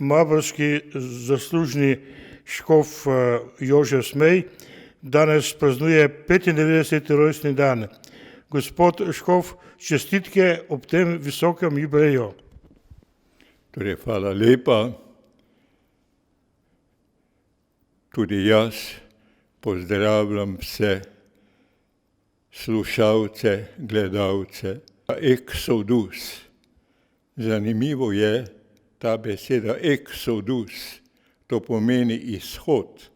mariborski zaslužni škof Jožef Smej danes praznuje 95. rojstni dan. Gospod škof, čestitke ob tem visokem jubileju. Torej, hvala lepa. Tudi jaz pozdravljam vse slušalce, gledalce. Exodus. Zanimivo je ta beseda exodus. To pomeni izhod.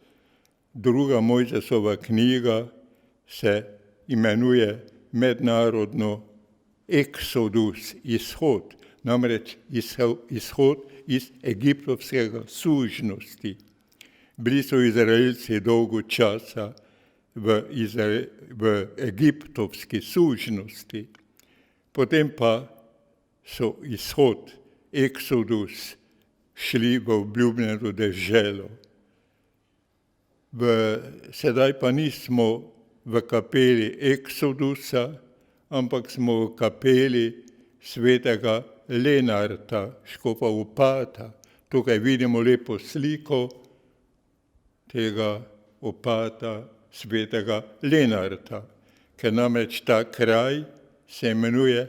Druga Mojzesova knjiga se imenuje mednarodno exodus, izhod. Namreč izhod iz egiptovskega sužnosti. Bili so Izraelci dolgo časa v egiptovski sužnosti. Potem pa so izhod, exodus, šli v obljubljeno deželo. Sedaj pa nismo v kapeli Exodusa, ampak smo v kapeli svetega Lenarta, škofa Opata. Tukaj vidimo lepo sliko tega opata svetega Lenarta, ker namreč ta kraj se imenuje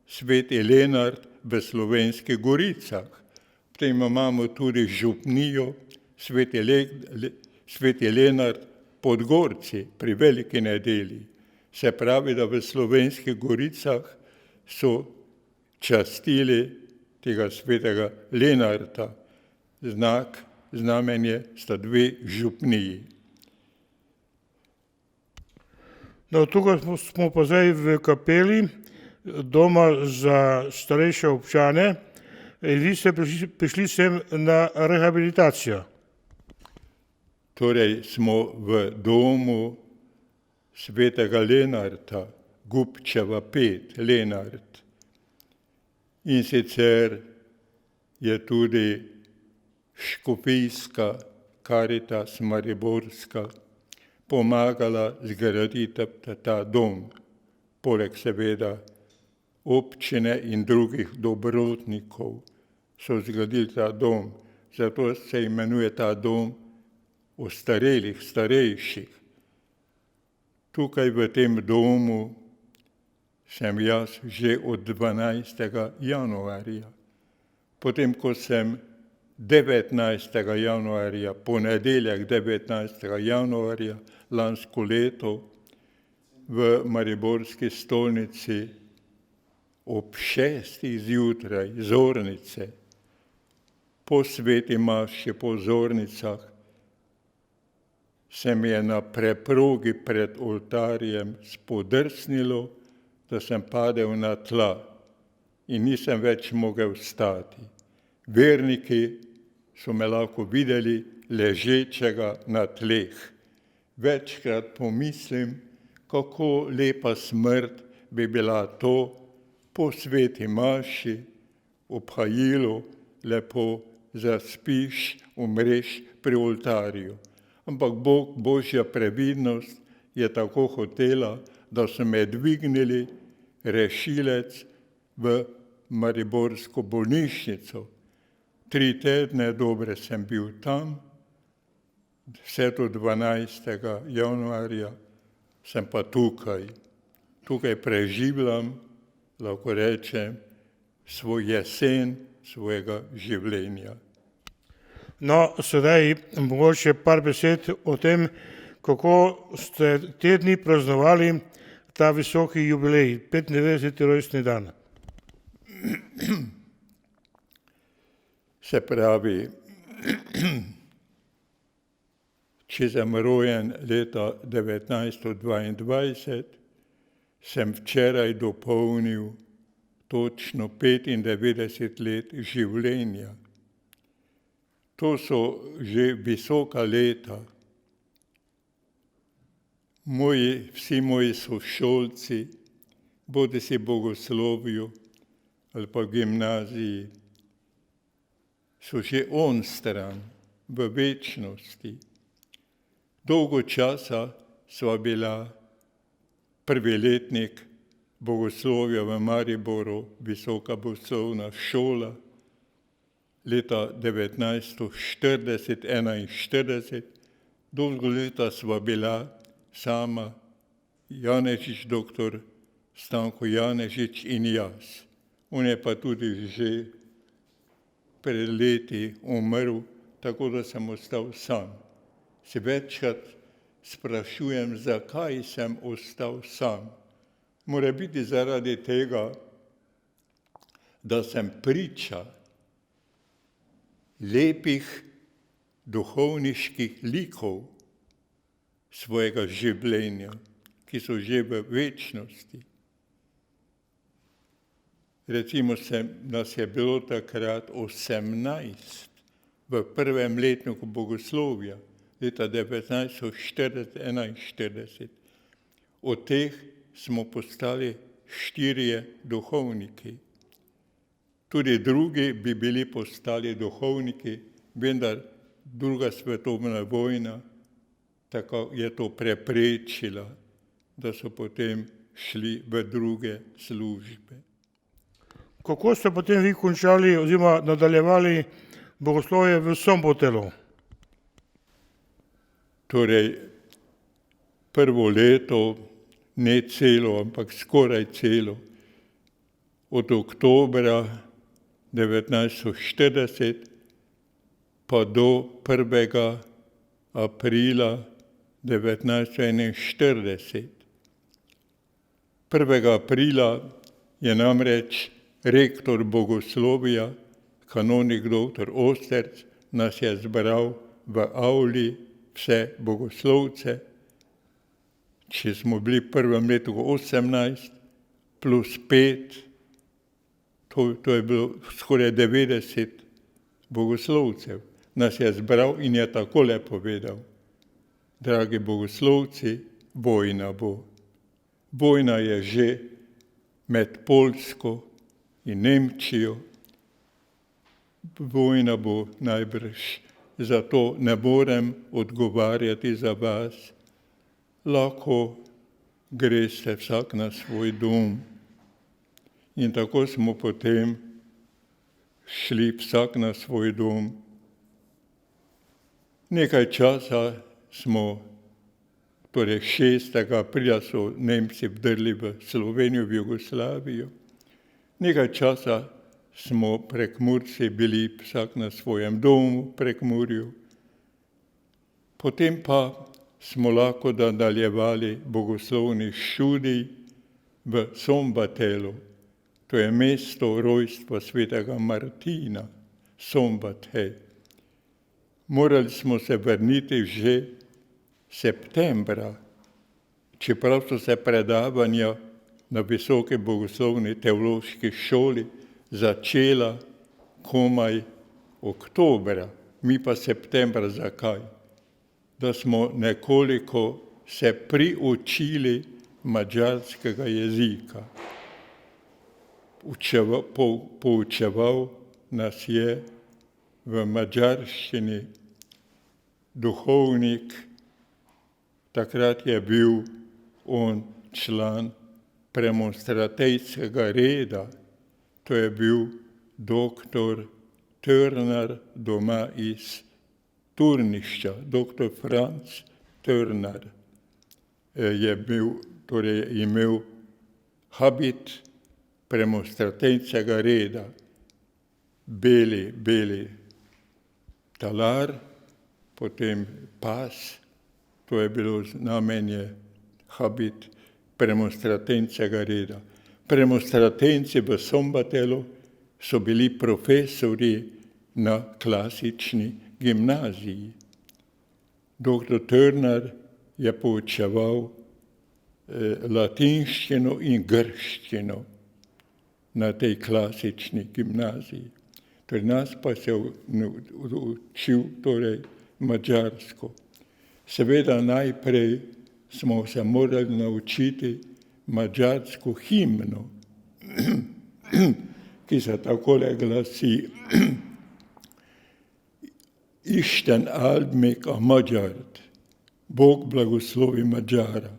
Sveti Lenart v Slovenskih Goricah. Potem imamo tudi župnijo Sveti Lenart pod Gorci pri Veliki nedelji. Se pravi, da v Slovenskih Goricah so častili tega svetega Lenarta. Znamenje sta dve župniji. No, tukaj smo pa zdaj v kapeli doma za starejše občane. Vi ste prišli sem na rehabilitacijo. Torej smo v domu svetega Lenarta, Gubčeva 5, Lenart. In sicer je tudi škofijska Karitas mariborska pomagala zgraditi ta dom, poleg seveda občine in drugih dobrotnikov so zgradili ta dom. Zato se imenuje ta dom ostarelih, starejših. Tukaj v tem domu sem jaz že od 12. januarja. Potem, ko sem 19. januarja, ponedeljek 19. januarja lansko leto v mariborski stolnici ob 6. zjutraj zornice, po sveti maši, po zornicah, se mi je na preprogi pred oltarjem spodrsnilo, da sem padel na tla in nisem več mogel stati. Verniki so me lahko videli ležečega na tleh. Večkrat pomislim, kako lepa smrt bi bila to, po sveti maši, ob hajilu, lepo zaspiš, umreš pri oltarju. Ampak Božja previdnost je tako hotela, da so me dvignili rešilec v mariborsko bolnišnico. 3 tedne dobre sem bil tam, vse do 12. januarja sem pa tukaj. Tukaj preživljam, lahko rečem, svoj jesen svojega življenja. No, sedaj mogoče par besed o tem, kako ste te dni praznovali ta visoki jubilej, 95. rojstni dan. Se pravi, če sem rojen leta 1922, sem včeraj dopolnil točno 95 let življenja. To so že visoka leta. Vsi moji sošolci, bodisi bogoslovju ali pa gimnaziji, so že onstran v večnosti. Dolgo časa sva bila prvi letnik bogoslovja v Mariboru, visoka bogoslovna šola, leta 1940-41. Dolgo leta sva bila sama, Janežič, doktor Stanko Janežič in jaz. On je pa tudi že pred leti umrl, tako da sem ostal sam. Se večkrat sprašujem, zakaj sem ostal sam. Mora biti zaradi tega, da sem priča lepih duhovniških likov svojega življenja, ki so že v večnosti. Recimo nas je bilo takrat 18 v prvem letniku bogoslovja, leta 1941. Od teh smo postali 4 duhovniki. Tudi drugi bi bili postali duhovniki, vendar druga svetovna vojna tako je to preprečila, da so potem šli v druge službe. Kako ste potem vi končali oziroma nadaljevali bogoslovje v Sombotelu? Torej, prvo leto, ne celo, ampak skoraj celo, od oktobra 1940 pa do 1. aprila 1941. 1. aprila je namreč rektor bogoslovja, kanonik dr. Osterc, nas je zbral v avli vse bogoslovce. Če smo bili v prvem letu 18 plus 5, to je bilo skoraj 90 bogoslovcev. Nas je zbral in je takole povedal: dragi bogoslovci, vojna bo. Vojna je že med Poljsko in Nemčijo. Vojna bo najbrž, zato ne morem odgovarjati za vas. Lahko greste vsak na svoj dom. In tako smo potem šli vsak na svoj dom. Nekaj časa smo, torej 6. aprila so Nemci vdrli v Slovenijo, v Jugoslavijo. Nekaj časa smo Prekmurci bili vsak na svojem domu v Prekmurju. Potem pa smo lahko nadaljevali bogoslovni študij v Sombatelu. To je mesto rojstva svetega Martina, Sombatel. Morali smo se vrniti že septembra, čeprav so se predavanja na visoki bogoslovni teološki šoli začela komaj oktobra, mi pa septembra. Zakaj? Da smo nekoliko se priučili madžarskega jezika. Poučeval nas je v madžarščini duhovnik, takrat je bil on član premonstratejskega reda, to je bil doktor Törnar doma iz Turnišča, doktor Franc Törnar je bil, torej imel habit premonstratejskega reda, beli talar, potem pas, to je bilo znamenje, habit premonstratejskega reda. Premonstratenci v Sombatelu so bili profesori na klasični gimnaziji. Doktor Törnar je poučeval latinščino in grščino na tej klasični gimnaziji. Torej nas pa se učil madžarsko. Seveda najprej smo se morali naučiti madžarsko himno, ki se takole glasi: Isten áld meg a magyart, Bog blagoslovi Madžara.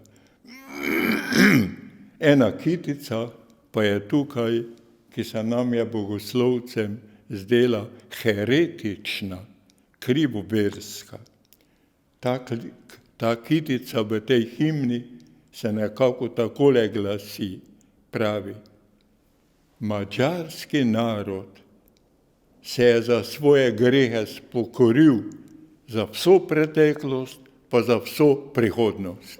Ena kitica pa je tukaj, ki se nam je bogoslovcem zdela heretična, krivoverska. Ta kitica v tej himni se nekako takole glasi, pravi: Madžarski narod se je za svoje grehe spokoril, za vso preteklost, pa za vso prihodnost.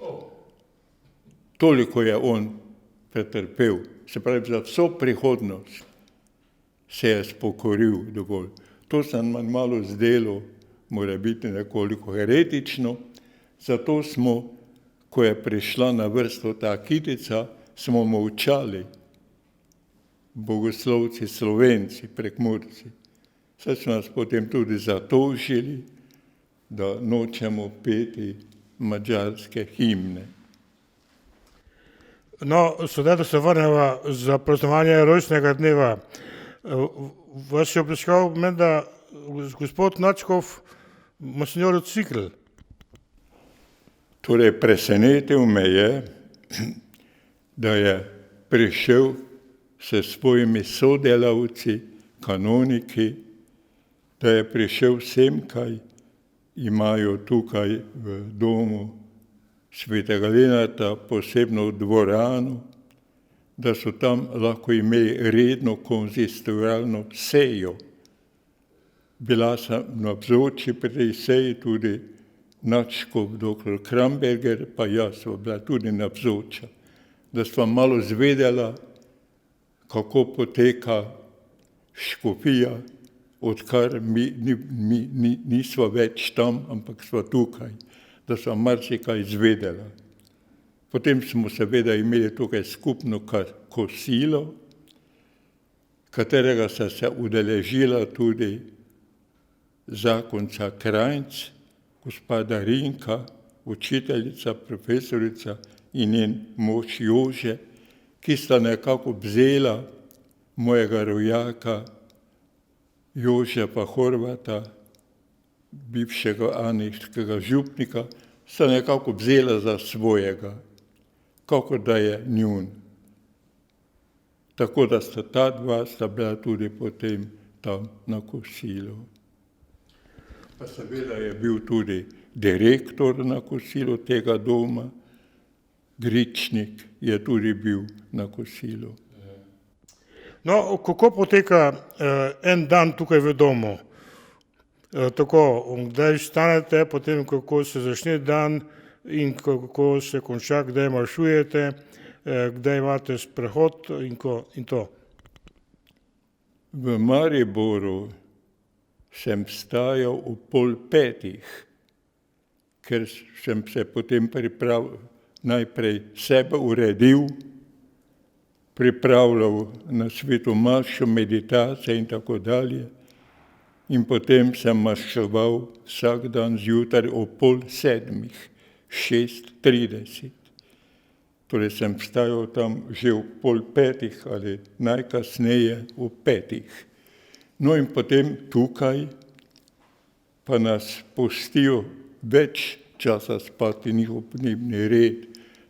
Toliko je on pretrpel, se pravi, za vso prihodnost se je spokoril dovolj. To se nam malo zdelo, mora biti nekoliko heretično, zato smo, ko je prišla na vrsto ta kitica, smo molčali, bogoslovci, Slovenci, Prekmurci. Saj so nas potem tudi zatožili, da nočemo peti madžarske himne. No, sedaj, da se vrnemo za praznovanje rojstnega dneva. Vas je obiskal menda gospod Načkov, monsignor Cikl. Torej, presenetil me je, da je prišel s svojimi sodelavci, kanoniki, da je prišel sem, kaj imajo tukaj v domu svetega Lenarta posebno dvorano, da so tam lahko imeli redno konzistorialno sejo. Bila sem navzoči pri tej seji tudi Načkov, dr. Kramberger, pa jaz sva bila tudi navzoča, da sva malo zvedela, kako poteka škofija, odkar mi nisva več tam, ampak sva tukaj, da sva marsikaj izvedela. Potem smo seveda imeli tukaj skupno kosilo, katerega sta se udeležila tudi zakonca Krajnc, gospa Darinka, učiteljica, profesorica in njen mož Jože, ki sta nekako vzela mojega rojaka Jožefa Horvata, bivšega aneškega župnika, sta nekako vzela za svojega, kakor da je njun. Tako da sta ta dva sta bila tudi potem tam na kosilu. Pa seveda je bil tudi direktor na kosilu tega doma, Gričnik je tudi bil na kosilu. No, kako poteka en dan tukaj v domu? Tako, kdaj vstanete, potem kako se začne dan in kako se konča, kdaj maršujete, kdaj imate sprehod in to. V Mariboru sem vstajal ob 4:30, ker sem se potem najprej sebe uredil, pripravljal na sveto mašo, meditacije in tako dalje. In potem sem maščeval vsak dan zjutraj ob 6:30, 6:30. Torej sem vstajal tam že ob 4:30 ali najkasneje ob 5. No in potem tukaj pa nas pustijo več časa spati, njihov dnevni red,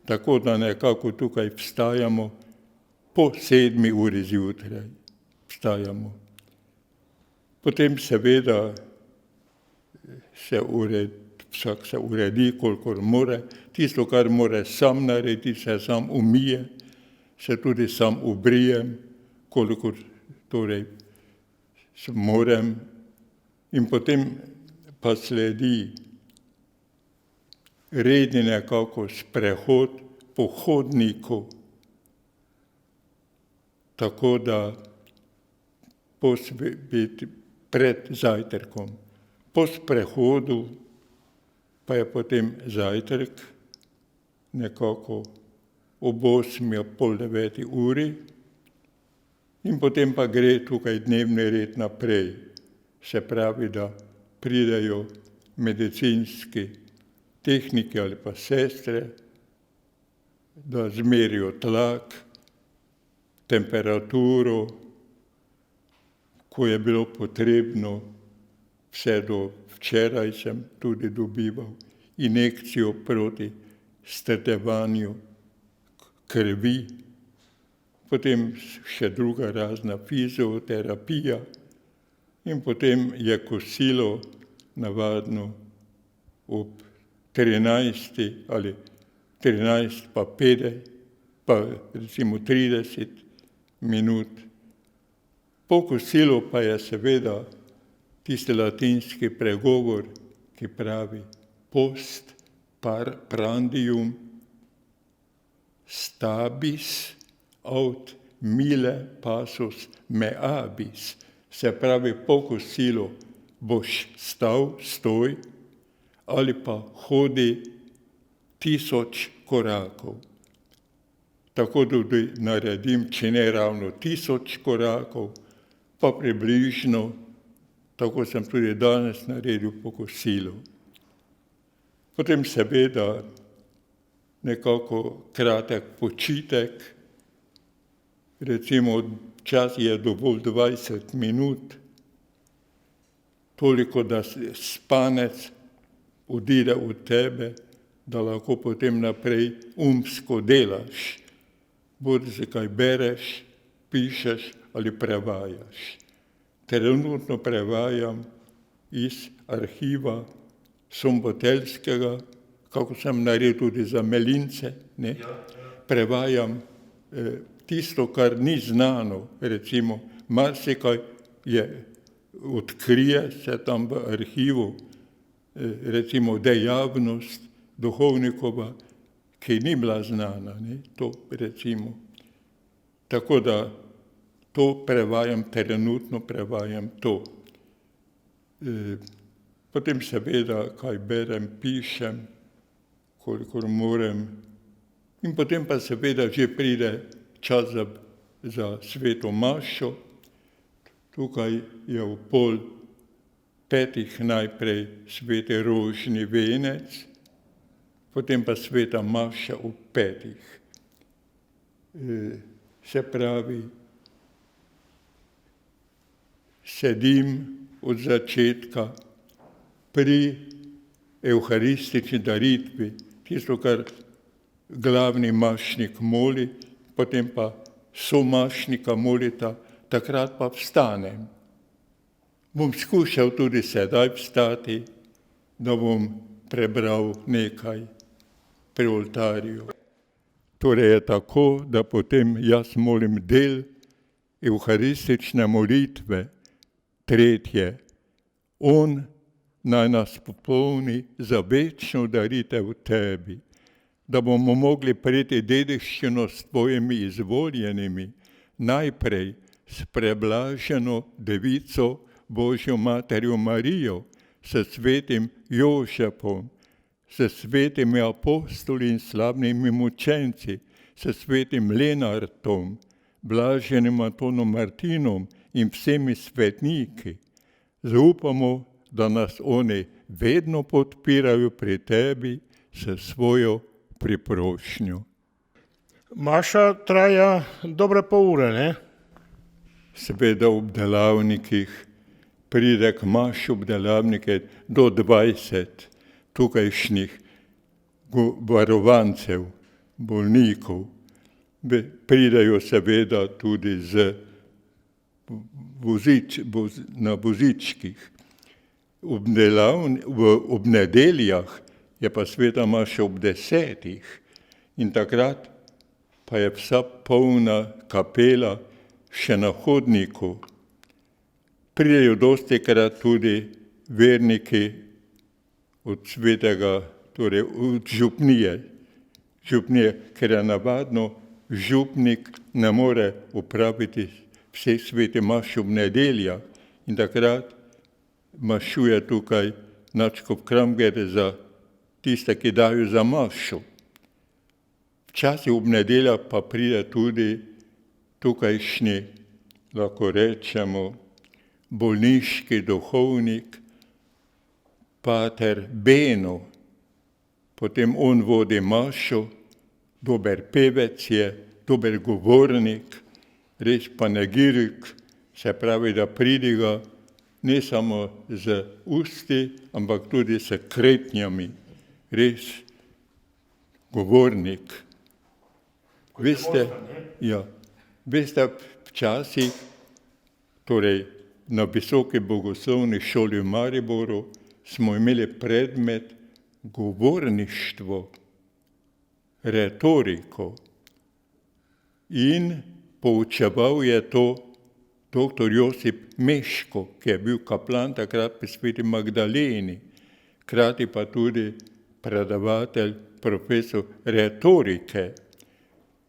tako da nekako tukaj vstajamo po 7 uri zjutraj. Vstajamo. Potem seveda vsak se uredi, kolikor more. Tisto, kar more sam narediti, se sam umije, se tudi sam ubrijem, kolikor torej morem. In potem pa sledi redni nekako sprehod po hodniku, tako da pred zajtrkom. Po sprehodu pa je potem zajtrk nekako ob 8, pol 9 uri in potem pa gre tukaj dnevni red naprej. Se pravi, da pridejo medicinski tehniki ali pa sestre, da zmerijo tlak, temperaturo, ko je bilo potrebno, vse do včeraj sem tudi dobival injekcijo proti strdevanju krvi, potem še druga razna fizioterapija, in potem je kosilo navadno ob 13 ali 13 pa 50, pa recimo 30 minut. Po kosilu pa je seveda tisti latinski pregovor, ki pravi post prandium stabis aut mille passus meabis. Se pravi, po kosilu boš stal, stoj, ali pa hodi 1000 korakov. Tako tudi naredim, če ne ravno 1000 korakov, pa približno, tako sem tudi danes naredil po kosilu. Potem seveda nekako kratek počitek, recimo čas je dovolj 20 minut, toliko, da spanec odide od tebe, da lahko potem naprej umsko delaš, bodi se kaj bereš, pišeš ali prevajaš. Trenutno prevajam iz arhiva Somboteljskega, kako sem naredil tudi za Melince, ne? Prevajam tisto, kar ni znano, recimo marsikaj odkrije se tam v arhivu, recimo dejavnost duhovnikova, ki ni bila znana, ne? To recimo. Tako da to prevajam, trenutno prevajam to. Potem seveda kaj berem, pišem, kolikor morem. In potem pa seveda že pride čas za sveto mašo. Tukaj je ob 4:30 najprej sveti rožni venec, potem pa sveta maša ob 5. Se pravi, sedim od začetka pri evharistični daritvi, tisto, kar glavni mašnik moli, potem pa somašnika molita, takrat pa vstanem. Bom skušal tudi sedaj vstati, da bom prebral nekaj pri oltarju. Torej je tako, da potem jaz molim del evharistične molitve, 3. On naj nas popolni za večno daritev tebi, da bomo mogli prejeti dediščino s tvojimi izvoljenimi, najprej s preblaženo Devico Božjo Materjo Marijo, s svetim Jožefom, s svetimi apostoli in slavnimi mučenci, s svetim Lenartom, blaženim Antonom Martinom in vsemi svetniki. Zaupamo, da nas oni vedno podpirajo pri tebi s svojo priprošnjo. Maša traja dobre pol ure, ne? Seveda ob delavnikih pride k maši ob delavnike do 20 tukajšnjih varovancev, bolnikov. Pridejo seveda tudi na vozičkih. Ob nedeljah je pa sveta maša ob 10. In takrat pa je vsa polna kapela še na hodniku. Pridejo dostikrat tudi verniki od svetega, torej od župnije, ker je navadno župnik ne more opraviti vseh svetih maš ob nedeljah in takrat mašuje tukaj nadškof Kramger za tiste, ki dajo za mašo. Včasih ob nedeljah pa pride tudi tukajšnji, lahko rečemo, bolniški duhovnik, pater Beno. Potem on vodi mašo, dober pevec je, dober govornik, res panegirik, se pravi, da pridiga ne samo z usti, ampak tudi s kretnjami. Res govornik. Veste, včasih, torej na visoki bogoslovni šoli v Mariboru smo imeli predmet govorništvo, retoriko in poučeval je to dr. Josip Meško, ki je bil kaplan takrat pri Sveti Magdaleni, hkrati pa tudi predavatelj, profesor retorike.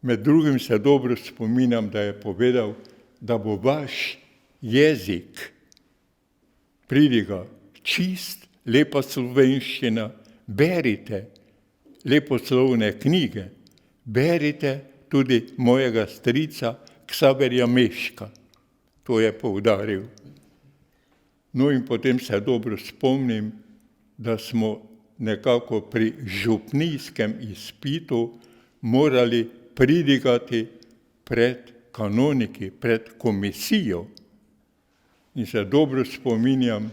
Med drugim se dobro spominjam, da je povedal, da bo vaš jezik pridiga čist, lepa slovenščina, berite leposlovne knjige, berite tudi mojega strica Ksaverja Meška. To je poudaril. No in potem se dobro spomnim, da smo nekako pri župnijskem izpitu morali pridigati pred kanoniki, pred komisijo. In se dobro spominjam,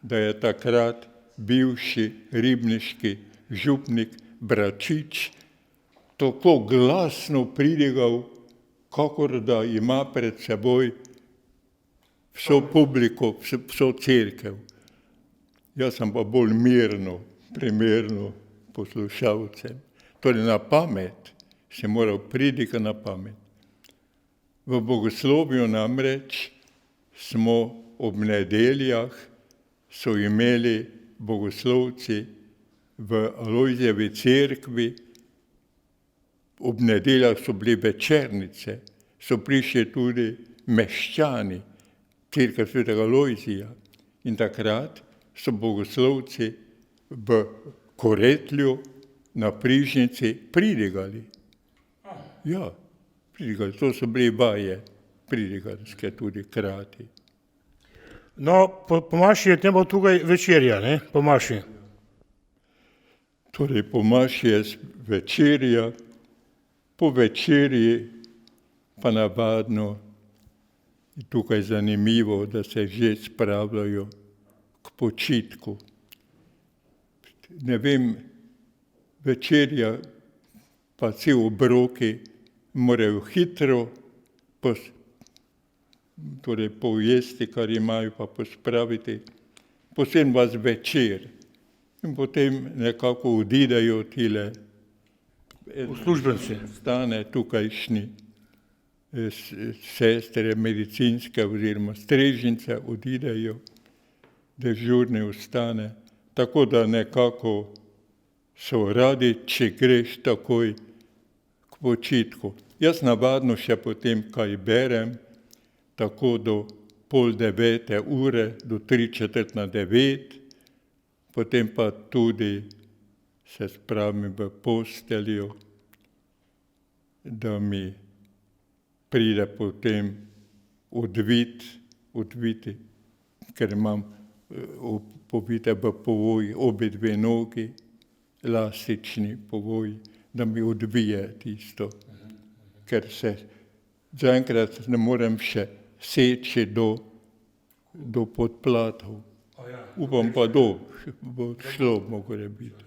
da je takrat bivši ribniški župnik Bračič tako glasno pridigal, kakor da ima pred seboj vso publiko, vso cerkev. Jaz sem pa bolj mirno, primerno poslušalcem. Torej na pamet, si moral pridigati na pamet. V bogoslovju namreč smo ob nedeljah so imeli bogoslovci v Alojzijevi cerkvi, ob nedeljah so bili večernice, so prišli tudi meščani, cerkev svetega Alojzija. In takrat so bogoslovci v Koretlju na Prižnici pridigali. Ja, pridigali, to so bili vaje pridigalske tudi krati. No, po maši je tem bo tukaj večerja, ne, po maši. Torej, po maši je večerja, po večerji pa navadno je tukaj zanimivo, da se že spravljajo k počitku. Ne vem, večerja pa cel obroki morajo hitro torej pojesti, kar imajo, pa pospraviti, potem vas večer. In potem nekako odidejo tile Uslužbenci. Stane tukajšnji sestre medicinske oziroma strežnice odidejo, dežurni ostane, tako da nekako so radi, če greš takoj k počitku. Jaz navadno še potem kaj berem, tako do 8:30, do 8:45, potem pa tudi se spravim v posteljo, da mi pride potem odviti, ker imam povite v povoji obe dve nogi, elastični povoji, da mi odvije tisto, ker se zaenkrat ne morem še seči do podplatov. Upam pa bo šlo mogre biti.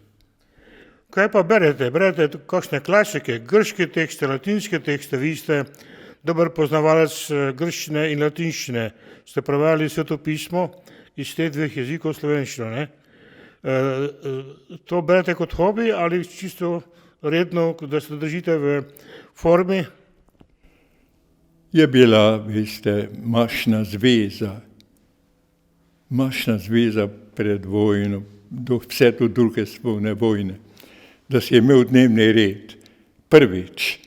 Kaj pa berete? Berete kakšne klasike, grške tekste, latinske tekste? Vi ste dober poznavalec grščine in latinščine. Ste prevajali Sveto pismo iz teh dveh jezikov slovenščino, ne? To berete kot hobi ali čisto redno, da se držite v formi? Je bila, veste, mašna zveza pred vojno, vse do druge svetovne vojne, da si je imel dnevni red. Prvič,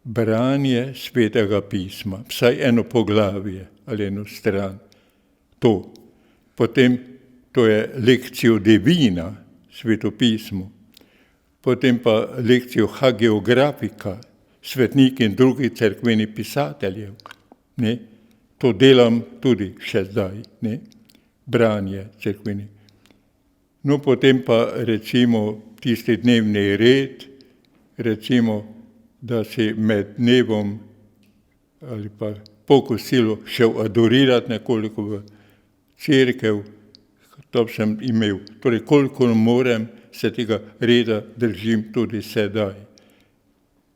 branje Svetega pisma, vsaj eno poglavje ali eno stran. To. Potem to je lekcijo divina, Sveto pismo. Potem pa lekcijo hagiografika, svetniki in drugi cerkveni pisateljev. Ne? To delam tudi še zdaj, ne? Branje cerkveni. No, potem pa recimo tisti dnevni red, recimo, da si med dnevom ali pa po kosilu šel adorirati nekoliko v cerkev, to sem imel. Torej, koliko morem, se tega reda držim tudi sedaj.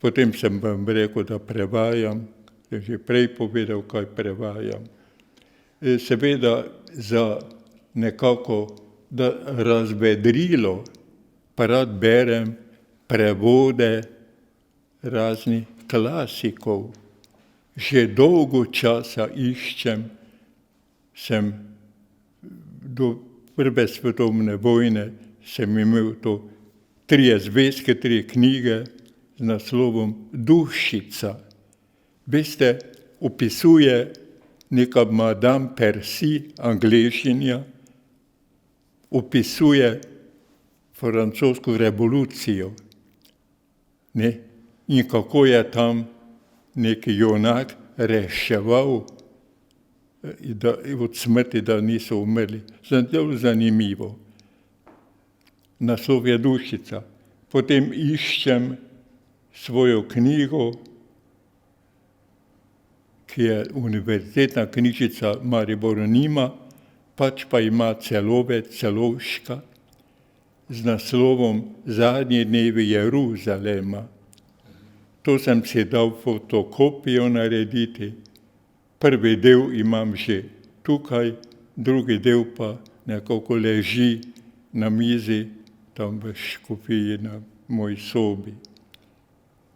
Potem sem vam rekel, da prevajam, sem že prej povedal, kaj prevajam. seveda za nekako da razvedrilo, pa rad berem prevode raznih klasikov. Že dolgo časa iščem, sem do prve svetovne vojne sem imel to 3 zvezke, 3 knjige z naslovom Dušica. Veste, opisuje neka Madame Percy, Anglešinja, opisuje francosko revolucijo. Ne? In kako je tam neki junak reševal od smrti, da niso umrli. Zelo zanimivo. Naslov je Dušica. Potem iščem svojo knjigo, ki je univerzitetna knjižica Mariboru nima, pač pa ima Celovec, Celovška, z naslovom Zadnji dnevi Jeruzalema. To sem si dal fotokopijo narediti. Prvi del imam že tukaj, drugi del pa nekako leži na mizi, tam v škofiji na moji sobi.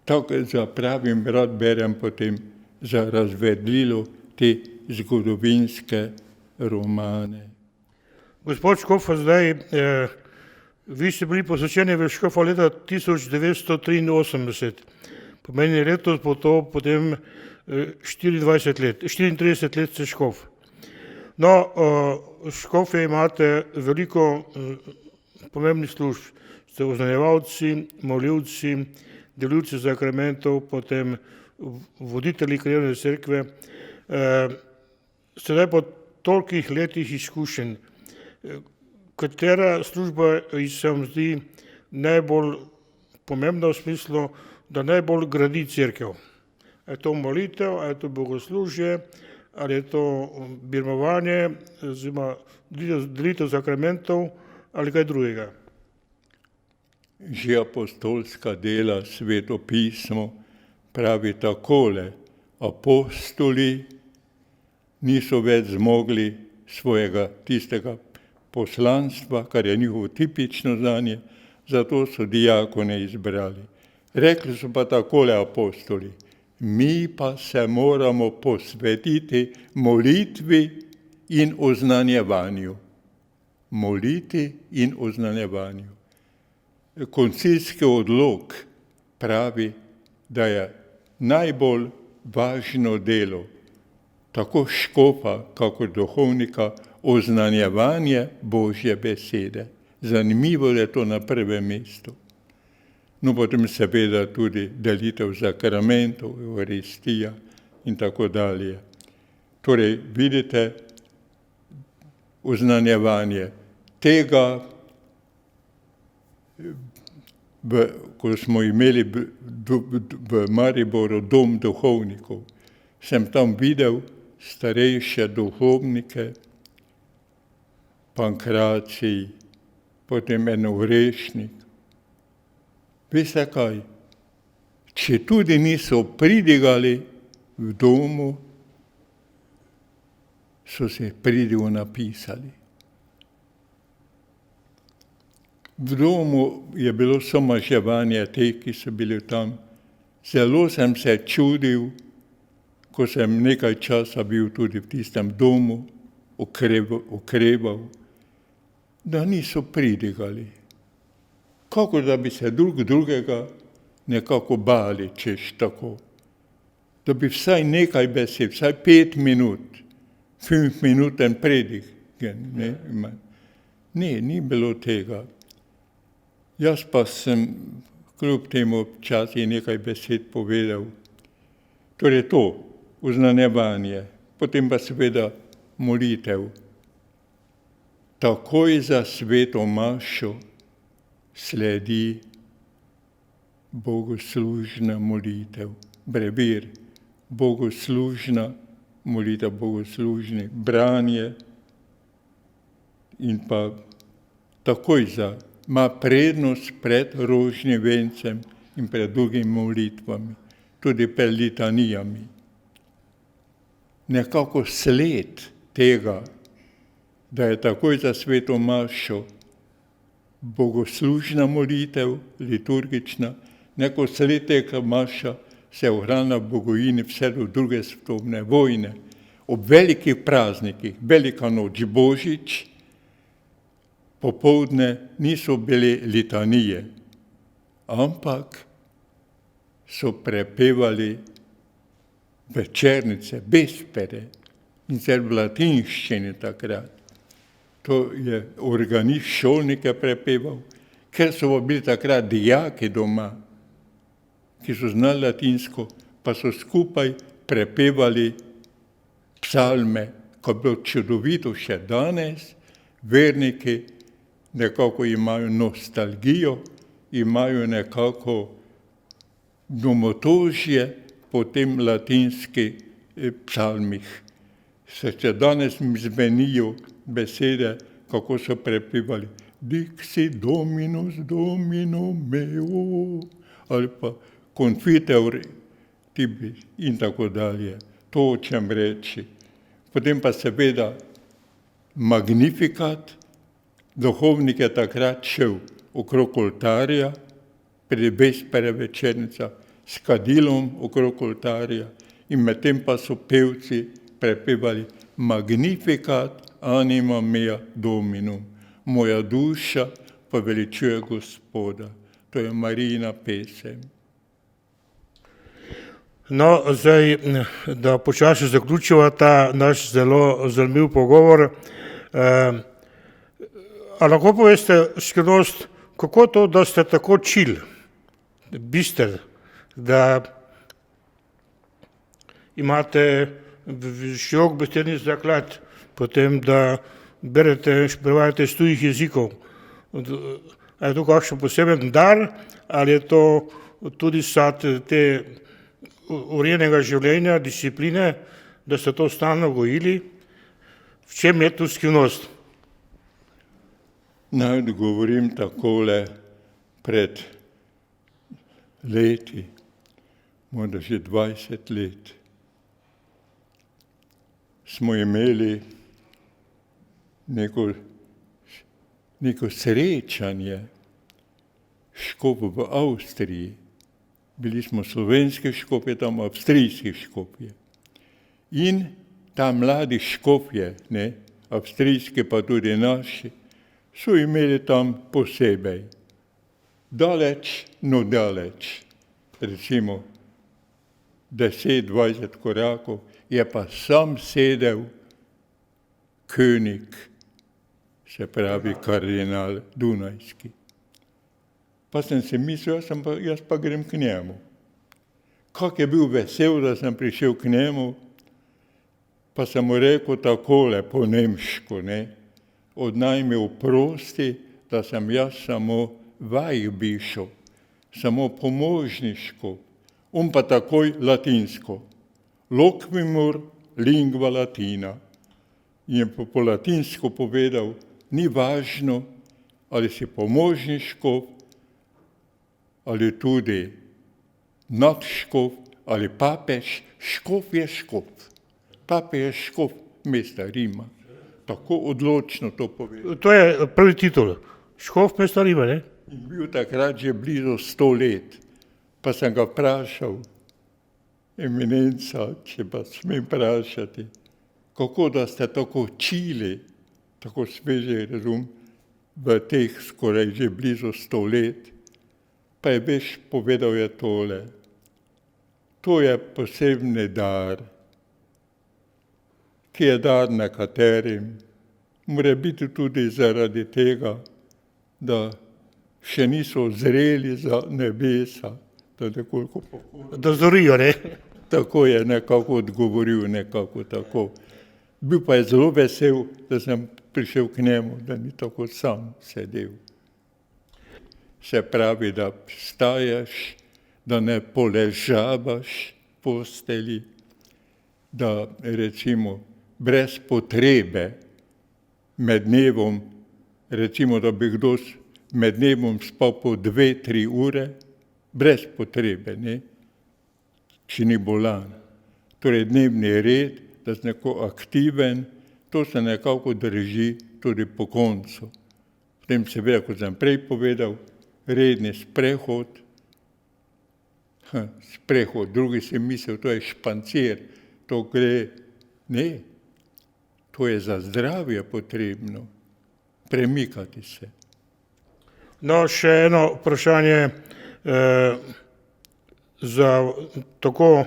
Tako zapravim, rad berem potem za razvedrilo te zgodovinske romane. Gospod Škof, zdaj, vi ste bili posvečeni v Škofa leta 1983. Pomeni letos bo to potem 34 let ste Škof. No, Škofje imate veliko pomembnih služb. Ste oznanjevalci, molilci, delilci sakramentov, potem voditelji krajevne cerkve. Sedaj po tolikih letih izkušenj, katera služba se vam zdi najbolj pomembna v smislu, da najbolj gradi cerkev? Je to molitev, je to bogoslužje, ali je to birmovanje, oziroma delitev sakramentov, ali kaj drugega? Že apostolska dela, Sveto pismo pravi takole: apostoli niso več zmogli svojega tistega poslanstva, kar je njihovo tipično znanje, zato so diakone izbrali. Rekli so pa takole apostoli: mi pa se moramo posvetiti molitvi in oznanjevanju. Moliti in oznanjevanju. Koncilski odlok pravi, da je najbolj važno delo tako škofa, kakor duhovnika, oznanjevanje Božje besede. Zanimivo je to na prvem mestu. No, potem seveda tudi delitev sakramentov, Euharistija in tako dalje. Torej, vidite, oznanjevanje tega, ko smo imeli v Mariboru dom duhovnikov, sem tam videl starejše duhovnike, Pankracij, potem en Orešnik. Veste kaj? Če tudi niso pridigali v domu, so se pridigo napisali. V domu je bilo somaževanje teh, ki so bili tam. Zelo sem se čudil, ko sem nekaj časa bil tudi v tistem domu, okreval, da niso pridigali. Kako da bi se drugega nekako bali, češ tako. Da bi vsaj nekaj besed, vsaj 5 minut, 5-minuten predig. Ne, ni bilo tega. Jaz pa sem kljub temu včasih nekaj besed povedal. Torej to, oznanjevanje, potem pa seveda molitev. Takoj za sveto mašo sledi bogoslužna molitev, brevir, bogoslužna molitev, bogoslužni, branje in pa takoj ima prednost pred rožnim vencem in pred drugimi molitvami, tudi pred litanijami. Nekako sled tega, da je takoj za sveto mašo bogoslužna molitev, liturgična, neko svetega maša se ohrana v Bogojini vse do druge svetovne vojne. Ob velikih praznikih, Velika noč, Božič, popoldne niso bile litanije, ampak so prepevali večernice, vespere, in sicer v latinščini takrat. To je organist šolnike prepeval, ker so bili takrat dijaki doma, ki so znali latinsko, pa so skupaj prepevali psalme, ko je bilo čudovito še danes. Verniki nekako imajo nostalgijo, imajo nekako domotožje po tem latinskih psalmih. Se še danes mi zvenijo besede, kako so prepevali Dixi Dominus Domino meo, ali pa Confiteor tibi in tako dalje. To hočem reči. Potem pa seveda Magnificat, duhovnik je takrat šel okrog oltarja, pri vespere večernica, s kadilom okrog oltarja in medtem pa so pevci prepevali Magnificat anima mea Dominum, moja duša poveličuje Gospoda. To je Marijina pesem. No, zdaj, da počasi zaključiva ta naš zelo zanimiv pogovor. A lahko poveste skrivnost, kako to, da ste tako čil, bister, da imate širok besedni zaklad, potem da berete, prevajate iz tujih jezikov. Ali je to kakšen poseben dar, ali je to tudi sad te urejenega življenja, discipline, da ste to stalno gojili? V čem je tu skrivnost? Naj odgovorim takole. Pred leti, morda že 20 let, smo imeli neko srečanje škofov v Avstriji. Bili smo slovenski škofje, tam avstrijski škofje. In ta mladi škofje, avstrijski pa tudi naši, so imeli tam posebej. Daleč, recimo 10-20 korakov, je pa sam sedel könig, se pravi kardinal Dunajski. Pa sem si mislil, jaz pa grem k njemu. Kak je bil vesel, da sem prišel k njemu, pa sem mu rekel takole po nemško, od naj mi oprosti, da sem jaz samo Weihbischof, samo pomožniško, on pa takoj latinsko. Loquimur lingua latina. In je po latinsko povedal, ni važno, ali si pomožniško, ali tudi nadškof, ali papež, škof je škof. Papež je škof mesta Rima. Tako odločno to povedal. To je prvi titul. Škof mesta Rima, ne? In bil takrat že blizu 100 let. Pa sem ga vprašal, eminenca, če pa smem vprašati, kako da ste tako čili, tako sveže razum, v teh skoraj že blizu 100 let. Pa je veš, povedal je tole. To je posebni dar, ki je dar nekaterim. Mora biti tudi zaradi tega, da še niso zreli za nebesa, da nekoliko pohodno. Da zorijo, ne? Tako je nekako odgovoril, nekako tako. Bil pa je zelo vesel, da sem prišel k njemu, da ni tako sam sedel. Se pravi, da vstaješ, da ne poležavaš v postelji, da recimo brez potrebe med dnevom, recimo, da bi kdo med dnevom spal po 2-3 ure, brez potrebe, če ni bolan. Torej dnevni red, da si neko aktiven, to se nekako drži tudi po koncu. Potem seveda, kot sem prej povedal, redni sprehod, drugi si mislil, to je špancir, to gre, ne, to je za zdravje potrebno, premikati se. No, še eno vprašanje za tako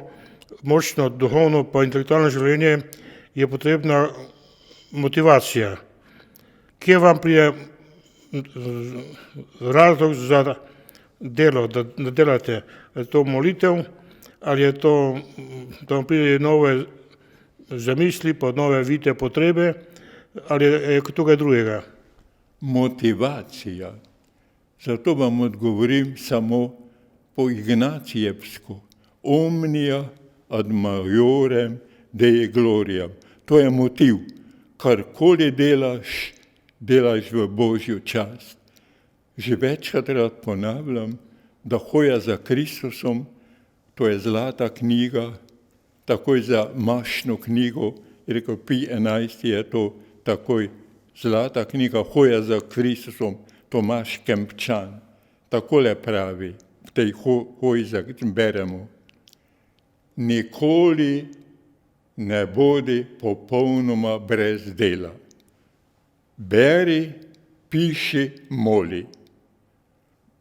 močno duhovno pa intelektualno življenje je potrebna motivacija. Kje vam prije razlog za delo, da delate? Je to molitev ali je to, da vam pride nove zamisli, pa nove vidite potrebe ali je tukaj drugega? Motivacija. Zato vam odgovorim samo po ignacijevsko. Omnia ad majorem Dei gloriam. To je motiv. Karkoli delaš, delaš v Božjo čast. Že večkrat rad ponavljam, da hoja za Kristusom, to je zlata knjiga, takoj za mašno knjigo, rekel Pi 11 je to takoj zlata knjiga, hoja za Kristusom, Tomaž Kempčan. Takole pravi, v tej hoji beremo. Nikoli ne bodi popolnoma brez dela. Beri, piši, moli.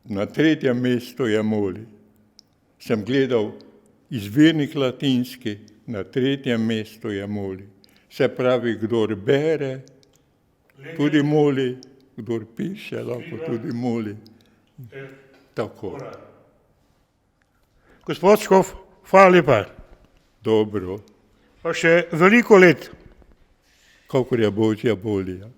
Na 3. mestu je moli. Sem gledal izvirnik latinski, na 3. mestu je moli. Se pravi, kdor bere, tudi moli, kdor piše, lahko tudi moli. Tako. Gospod Škof, hvala lepa. Dobro. Pa še veliko let. Kakor je Božja volja.